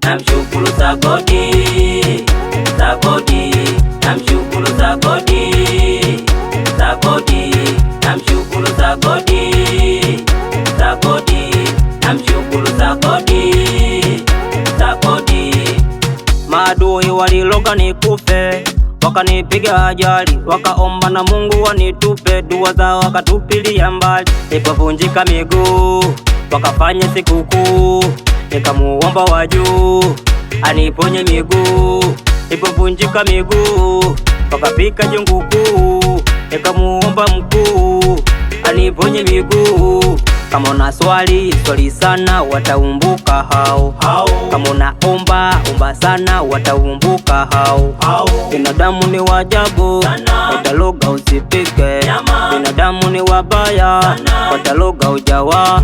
namshukuru Sagodi, Sagodi, namshukuru Sagodi, Sagodi, namshukuru Sagodi, Sagodi, namshukuru Sagodi, Sagodi. Maadui waliloga nikufe, wakanipiga ajali, wakaomba na Mungu wanitupe, dua zao wakatupilia mbali. Nilipovunjika miguu wakafanya sikukuu, nikamuomba wa juu aniponye miguu. Nilipovunjika miguu wakapika jungu kuu, nikamuomba mkuu aniponye miguu. Kama una swali sana, wataumbuka hao. Kama unaomba sana, wataumbuka hao. Binadamu ni wajabu, wataloga usipike. Binadamu ni wabaya, wataloga ujawa.